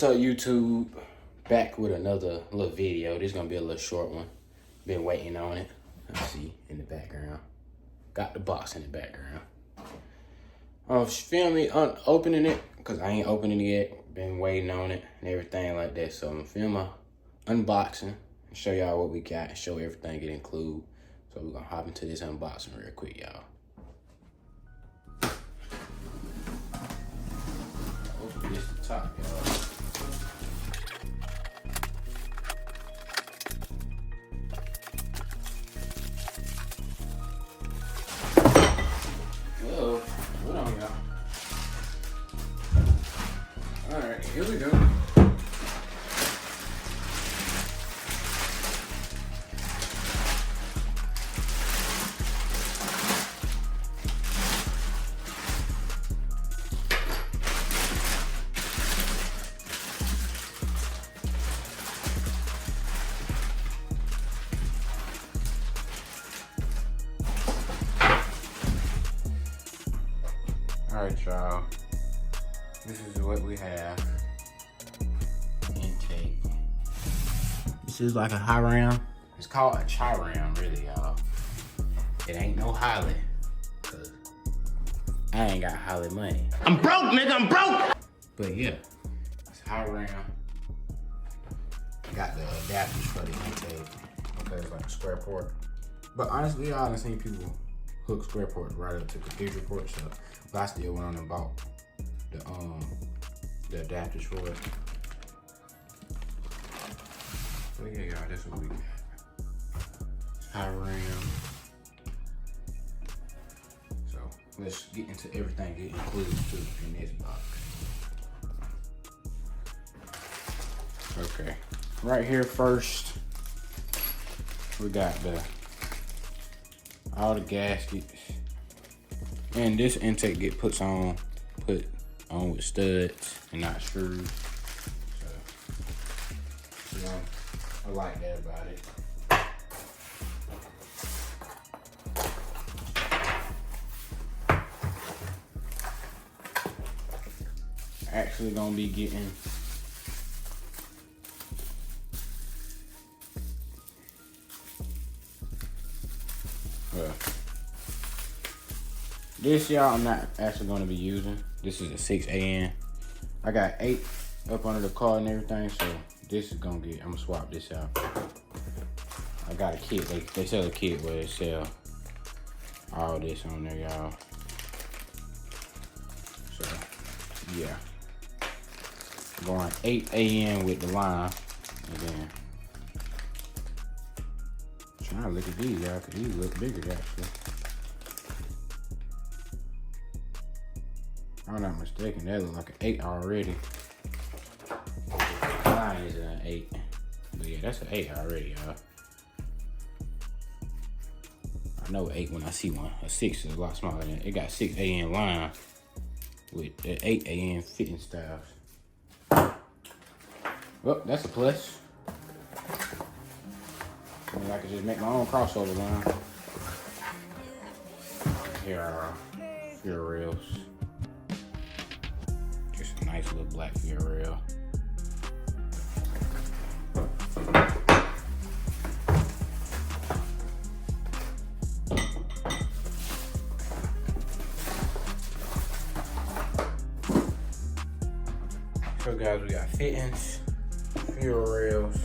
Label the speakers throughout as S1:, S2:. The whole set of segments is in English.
S1: up, YouTube? Back with another little video. This is gonna be a little short one. Been waiting on it. Let's see in the background. Got the box in the background. Film me opening it, because I ain't opening it yet. Been waiting on it and everything like that. So I'm gonna film a unboxing and show y'all what we got and show everything it include. So we're gonna hop into this unboxing real quick, y'all. Open this the top, y'all. Hold on, y'all. All right, here we go. Alright, y'all. This is what we have. Intake. This is like a high ram. It's called a Chi-Ram, really, y'all. It ain't no Holley, cause I ain't got Holley money.
S2: I'm broke, nigga, I'm broke!
S1: But yeah, it's high ram. Got the adapters for the intake, because it's like a square port. But honestly, y'all done seen people hook square ports right up to cathedral ports, so but I still went on and bought the adapters for it. So yeah, y'all, that's what we got. High ram. So let's get into everything it includes too in this box. Okay, right here first, we got all the gaskets. And this intake get put on with studs and not screws. So, you know, I like that about it. Actually gonna be getting this, y'all, I'm not actually going to be using. This is a 6AN. I got 8 up under the car and everything, so this is going to get, I'm going to swap this out. I got a kit. They sell a kit where they sell all this on there, y'all. So, yeah. Going 8AN with the line. And then, trying to look at these, y'all, because these look bigger, actually. If I'm not mistaken, that looks like an 8 already. Mine is an 8. But yeah, that's an 8 already, y'all. I know 8 when I see one. A 6 is a lot smaller than it. It got 6AN line with the 8AN fitting styles. Well, that's a plus. I mean, I could just make my own crossover line. Here are fuel rails. Just a nice little black fuel rail. So guys, we got fittings, fuel rails,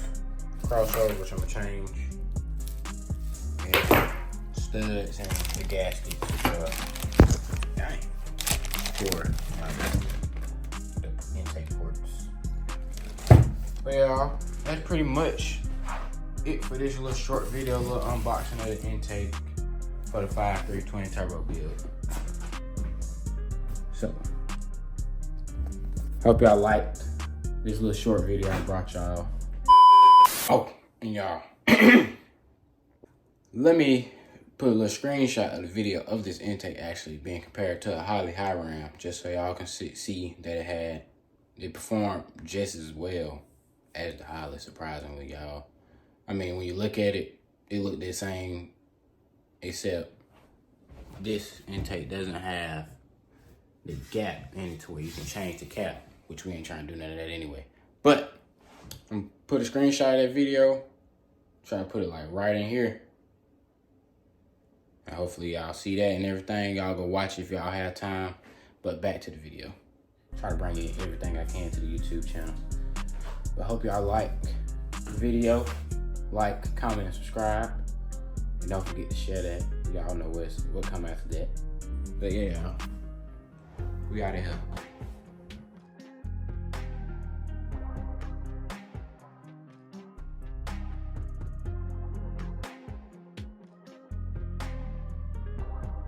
S1: crossover, which I'm gonna change, and studs and the gaskets for the intake ports. But y'all, that's pretty much it for this little short video, little unboxing of the intake for the 5320 turbo build. So, hope y'all liked this little short video I brought y'all. Oh, and y'all, let me put a little screenshot of the video of this intake actually being compared to a Holley high ram, just so y'all can see that it performed just as well as the Holley, surprisingly, y'all. I mean, when you look at it, it looked the same, except this intake doesn't have the gap in it to where you can change the cap, which we ain't trying to do none of that anyway. But I'm gonna put a screenshot of that video. Try to put it like right in here. And hopefully y'all see that and everything. Y'all go watch it if y'all have time. But back to the video. Try to bring in everything I can to the YouTube channel. But hope y'all like the video. Like, comment, and subscribe. And don't forget to share that. Y'all know what come after that. But yeah, y'all. We out of here.